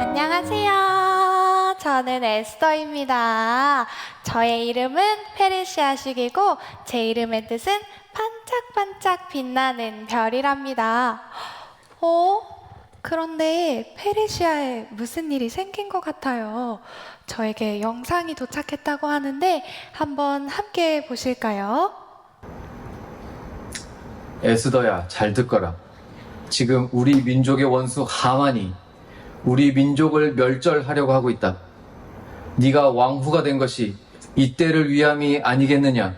안녕하세요. 저는 에스더입니다. 저의 이름은 페르시아식이고 제 이름의 뜻은 반짝반짝 빛나는 별이랍니다. 그런데 페르시아에 무슨 일이 생긴 것 같아요. 저에게 영상이 도착했다고 하는데 한번 함께 보실까요? 에스더야, 잘 듣거라. 지금 우리 민족의 원수 하만이 우리 민족을 멸절하려고 하고 있다. 네가 왕후가 된 것이 이때를 위함이 아니겠느냐?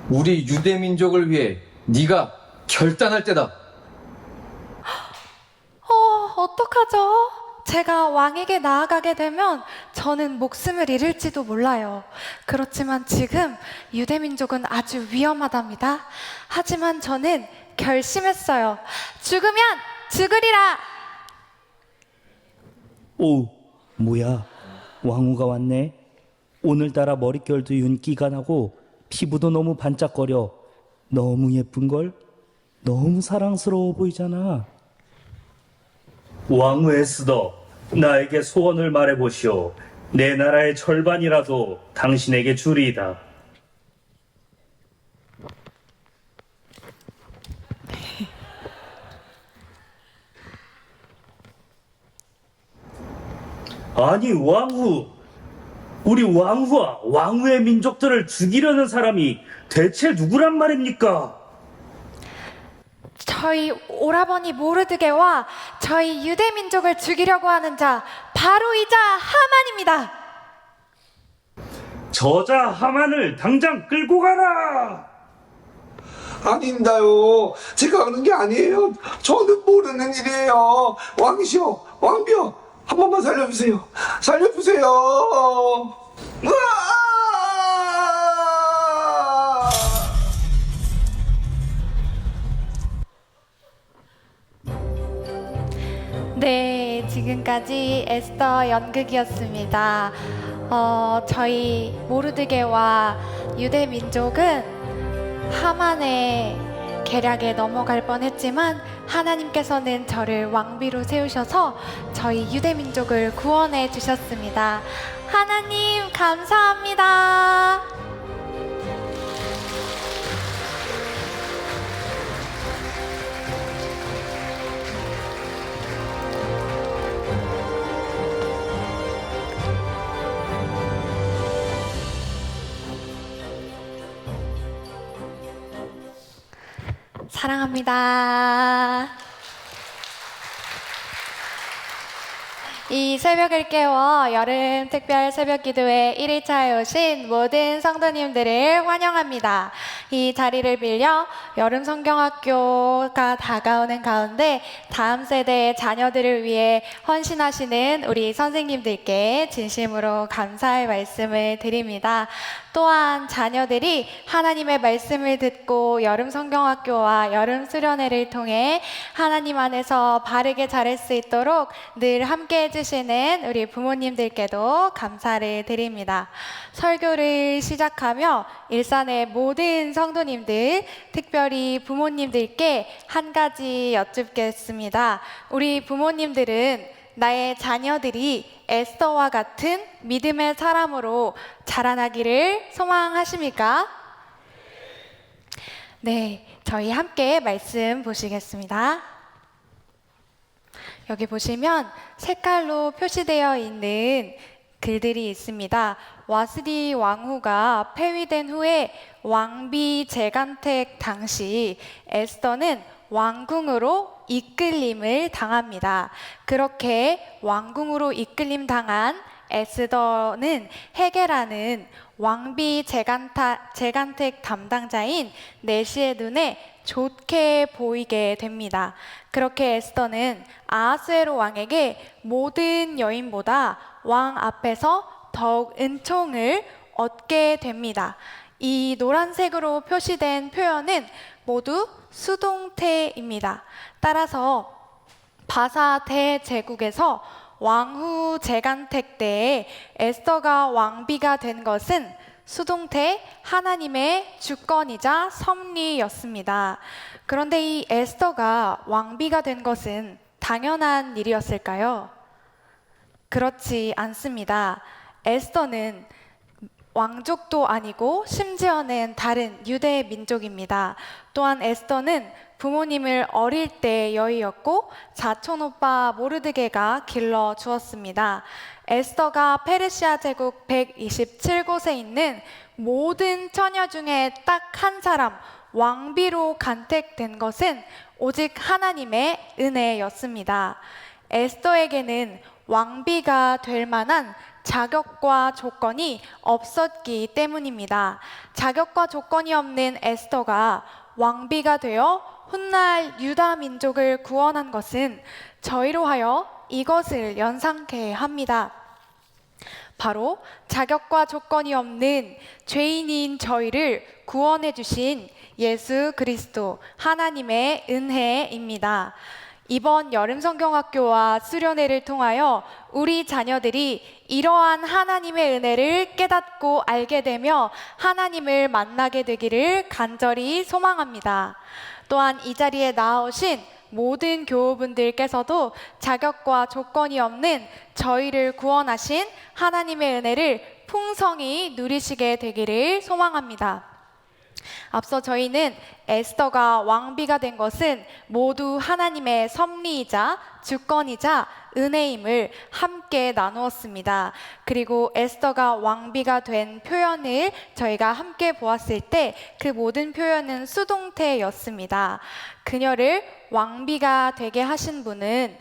우리 유대 민족을 위해 네가 결단할 때다. 어떡하죠? 제가 왕에게 나아가게 되면 저는 목숨을 잃을지도 몰라요. 그렇지만 지금 유대민족은 아주 위험하답니다. 하지만 저는 결심했어요. 죽으면 죽으리라! 오, 뭐야? 왕후가 왔네. 오늘따라 머릿결도 윤기가 나고 피부도 너무 반짝거려. 너무 예쁜걸? 너무 사랑스러워 보이잖아. 왕후 에스더, 나에게 소원을 말해보시오. 내 나라의 절반이라도 당신에게 주리이다. 아니 왕후, 우리 왕후와 왕후의 민족들을 죽이려는 사람이 대체 누구란 말입니까? 저희 오라버니 모르드게와 저희 유대민족을 죽이려고 하는 자 바로이자 하만입니다. 저자 하만을 당장 끌고 가라! 아닙니다요. 제가 하는 게 아니에요. 저는 모르는 일이에요. 왕이시여, 왕비여, 한 번만 살려주세요. 살려주세요. 으아! 네, 지금까지 에스더 연극이었습니다. 저희 모르드게와 유대 민족은 하만의 계략에 넘어갈 뻔했지만 하나님께서는 저를 왕비로 세우셔서 저희 유대 민족을 구원해 주셨습니다. 하나님 감사합니다. 사랑합니다. 이 새벽을 깨워 여름 특별 새벽 기도회 1일차에 오신 모든 성도님들을 환영합니다. 이 자리를 빌려 여름 성경학교가 다가오는 가운데 다음 세대의 자녀들을 위해 헌신하시는 우리 선생님들께 진심으로 감사의 말씀을 드립니다. 또한 자녀들이 하나님의 말씀을 듣고 여름 성경학교와 여름 수련회를 통해 하나님 안에서 바르게 자랄 수 있도록 늘 함께 해주시는 우리 부모님들께도 감사를 드립니다. 설교를 시작하며 일산의 모든 성도님들, 특별히 부모님들께 한 가지 여쭙겠습니다. 우리 부모님들은 나의 자녀들이 에스더와 같은 믿음의 사람으로 자라나기를 소망하십니까? 네, 저희 함께 말씀 보시겠습니다. 여기 보시면 색깔로 표시되어 있는 글들이 있습니다. 와스디 왕후가 폐위된 후에 왕비 제간택 당시 에스더는 왕궁으로 이끌림을 당합니다. 그렇게 왕궁으로 이끌림 당한 에스더는 헤게라는 왕비 제간택 담당자인 내시의 눈에 좋게 보이게 됩니다. 그렇게 에스더는 아하스웨로 왕에게 모든 여인보다 왕 앞에서 더욱 은총을 얻게 됩니다. 이 노란색으로 표시된 표현은 모두 수동태입니다. 따라서 바사 대제국에서 왕후 제간택 때에 에스더가 왕비가 된 것은 수동태 하나님의 주권이자 섭리였습니다. 그런데 이 에스더가 왕비가 된 것은 당연한 일이었을까요? 그렇지 않습니다. 에스더는 왕족도 아니고 심지어는 다른 유대 민족입니다. 또한 에스더는 부모님을 어릴 때 여의었고 사촌오빠 모르드게가 길러 주었습니다. 에스더가 페르시아 제국 127곳에 있는 모든 처녀 중에 딱 한 사람 왕비로 간택된 것은 오직 하나님의 은혜였습니다. 에스더에게는 왕비가 될 만한 자격과 조건이 없었기 때문입니다. 자격과 조건이 없는 에스더가 왕비가 되어 훗날 유다 민족을 구원한 것은 저희로 하여 이것을 연상케 합니다. 바로 자격과 조건이 없는 죄인인 저희를 구원해 주신 예수 그리스도 하나님의 은혜입니다. 이번 여름 성경학교와 수련회를 통하여 우리 자녀들이 이러한 하나님의 은혜를 깨닫고 알게 되며 하나님을 만나게 되기를 간절히 소망합니다. 또한 이 자리에 나오신 모든 교우분들께서도 자격과 조건이 없는 저희를 구원하신 하나님의 은혜를 풍성히 누리시게 되기를 소망합니다. 앞서 저희는 에스더가 왕비가 된 것은 모두 하나님의 섭리이자 주권이자 은혜임을 함께 나누었습니다. 그리고 에스더가 왕비가 된 표현을 저희가 함께 보았을 때 그 모든 표현은 수동태였습니다. 그녀를 왕비가 되게 하신 분은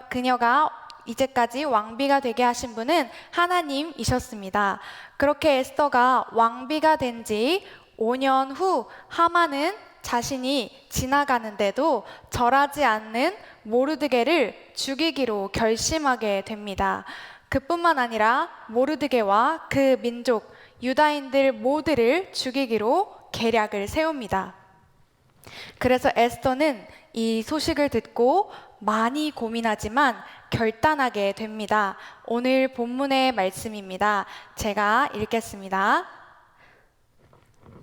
그녀가 이제까지 왕비가 되게 하신 분은 하나님이셨습니다. 그렇게 에스더가 왕비가 된 지 5년 후 하만은 자신이 지나가는데도 절하지 않는 모르드게를 죽이기로 결심하게 됩니다. 그뿐만 아니라 모르드게와 그 민족 유다인들 모두를 죽이기로 계략을 세웁니다. 그래서 에스더는 이 소식을 듣고 많이 고민하지만 결단하게 됩니다. 오늘 본문의 말씀입니다. 제가 읽겠습니다.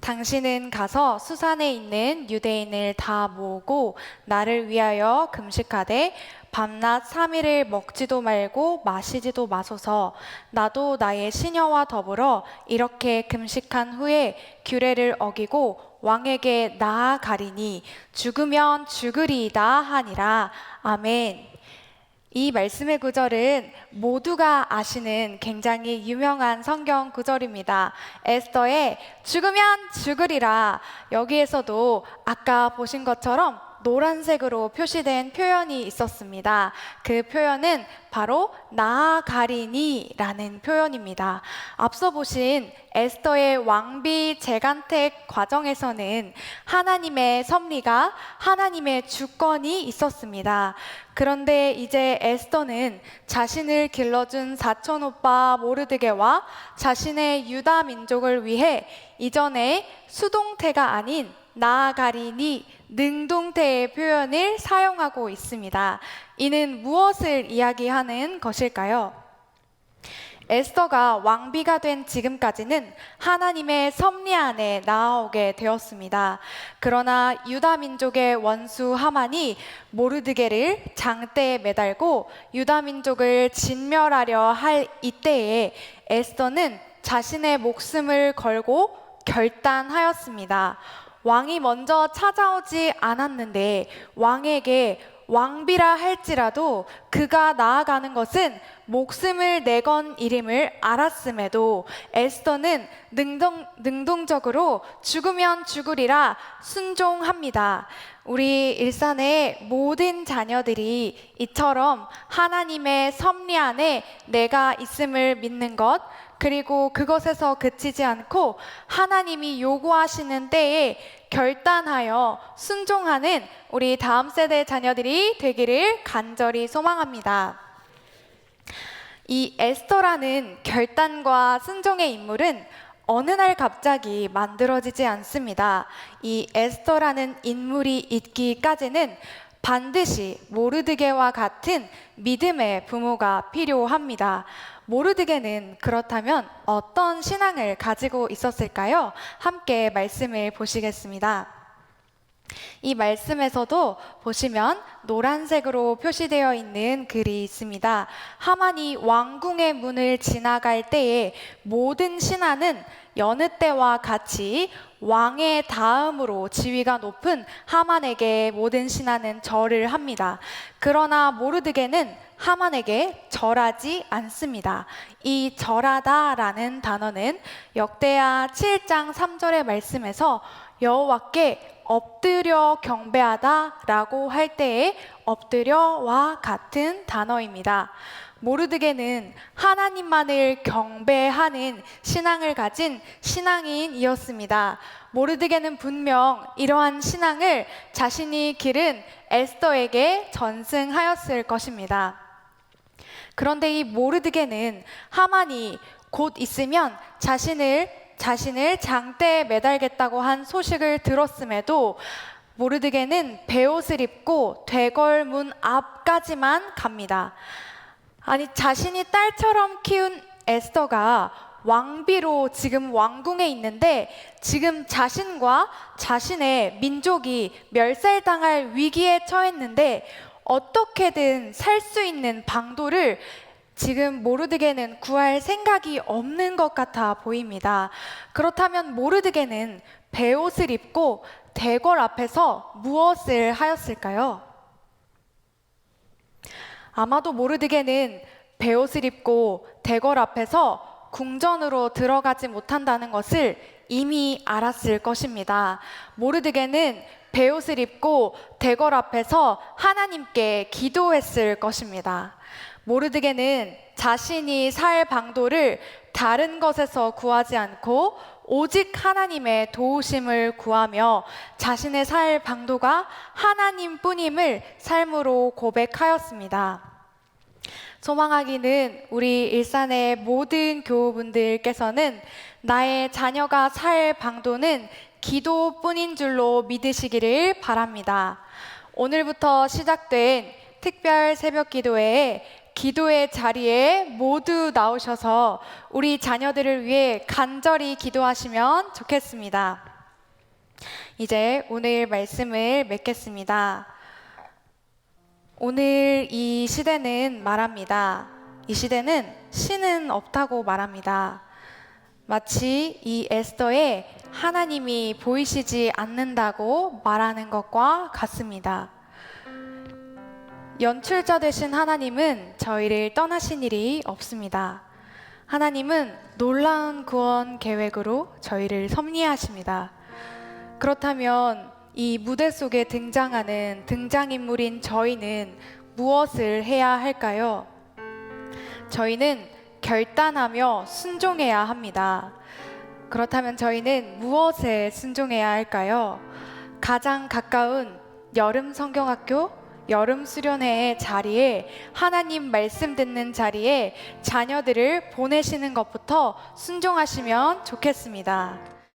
당신은 가서 수산에 있는 유대인을 다 모으고 나를 위하여 금식하되 밤낮 3일을 먹지도 말고 마시지도 마소서. 나도 나의 시녀와 더불어 이렇게 금식한 후에 규례를 어기고 왕에게 나아가리니 죽으면 죽으리이다 하니라. 아멘. 이 말씀의 구절은 모두가 아시는 굉장히 유명한 성경 구절입니다. 에스더의 죽으면 죽으리라. 여기에서도 아까 보신 것처럼 노란색으로 표시된 표현이 있었습니다. 그 표현은 바로 나아가리니 라는 표현입니다. 앞서 보신 에스더의 왕비 재간택 과정에서는 하나님의 섭리가 하나님의 주권이 있었습니다. 그런데 이제 에스더는 자신을 길러준 사촌오빠 모르드게와 자신의 유다 민족을 위해 이전에 수동태가 아닌 나아가리니 능동태의 표현을 사용하고 있습니다. 이는 무엇을 이야기하는 것일까요? 에스더가 왕비가 된 지금까지는 하나님의 섭리 안에 나아오게 되었습니다. 그러나 유다 민족의 원수 하만이 모르드게를 장대에 매달고 유다 민족을 진멸하려 할 이때에 에스더는 자신의 목숨을 걸고 결단하였습니다. 왕이 먼저 찾아오지 않았는데 왕에게 왕비라 할지라도 그가 나아가는 것은 목숨을 내건 일임을 알았음에도 에스더는 능동적으로 죽으면 죽으리라 순종합니다. 우리 일산의 모든 자녀들이 이처럼 하나님의 섭리 안에 내가 있음을 믿는 것, 그리고 그것에서 그치지 않고 하나님이 요구하시는 때에 결단하여 순종하는 우리 다음 세대 자녀들이 되기를 간절히 소망합니다. 이 에스더라는 결단과 순종의 인물은 어느 날 갑자기 만들어지지 않습니다. 이 에스더라는 인물이 있기까지는 반드시 모르드게와 같은 믿음의 부모가 필요합니다. 모르드게는 그렇다면 어떤 신앙을 가지고 있었을까요? 함께 말씀을 보시겠습니다. 이 말씀에서도 보시면 노란색으로 표시되어 있는 글이 있습니다. 하만이 왕궁의 문을 지나갈 때에 모든 신하는 여느 때와 같이 왕의 다음으로 지위가 높은 하만에게 모든 신하는 절을 합니다. 그러나 모르드게는 하만에게 절하지 않습니다. 이 절하다라는 단어는 역대하 7장 3절의 말씀에서 여호와께 엎드려 경배하다라고 할 때의 엎드려와 같은 단어입니다. 모르드게는 하나님만을 경배하는 신앙을 가진 신앙인이었습니다. 모르드게는 분명 이러한 신앙을 자신이 기른 에스더에게 전승하였을 것입니다. 그런데 이 모르드게는 하만이 곧 있으면 자신을 장대에 매달겠다고 한 소식을 들었음에도 모르드게는 베옷을 입고 되걸문 앞까지만 갑니다. 아니, 자신이 딸처럼 키운 에스더가 왕비로 지금 왕궁에 있는데 지금 자신과 자신의 민족이 멸살당할 위기에 처했는데 어떻게든 살 수 있는 방도를 지금 모르드게는 구할 생각이 없는 것 같아 보입니다. 그렇다면 모르드게는 베옷을 입고 대궐 앞에서 무엇을 하였을까요? 아마도 모르드게는 베옷을 입고 대궐 앞에서 궁전으로 들어가지 못한다는 것을 이미 알았을 것입니다. 모르드게는 베옷을 입고 대궐 앞에서 하나님께 기도했을 것입니다. 모르드게는 자신이 살 방도를 다른 것에서 구하지 않고 오직 하나님의 도우심을 구하며 자신의 살 방도가 하나님뿐임을 삶으로 고백하였습니다. 소망하기는 우리 일산의 모든 교우분들께서는 나의 자녀가 살 방도는 기도뿐인 줄로 믿으시기를 바랍니다. 오늘부터 시작된 특별 새벽 기도회에 기도의 자리에 모두 나오셔서 우리 자녀들을 위해 간절히 기도하시면 좋겠습니다. 이제 오늘 말씀을 맺겠습니다. 오늘 이 시대는 말합니다. 이 시대는 신은 없다고 말합니다. 마치 이 에스더에 하나님이 보이시지 않는다고 말하는 것과 같습니다. 연출자 되신 하나님은 저희를 떠나신 일이 없습니다. 하나님은 놀라운 구원 계획으로 저희를 섭리하십니다. 그렇다면 이 무대 속에 등장하는 등장인물인 저희는 무엇을 해야 할까요? 저희는 결단하며 순종해야 합니다. 그렇다면 저희는 무엇에 순종해야 할까요? 가장 가까운 여름 성경학교 여름 수련회의 자리에 하나님 말씀 듣는 자리에 자녀들을 보내시는 것부터 순종하시면 좋겠습니다.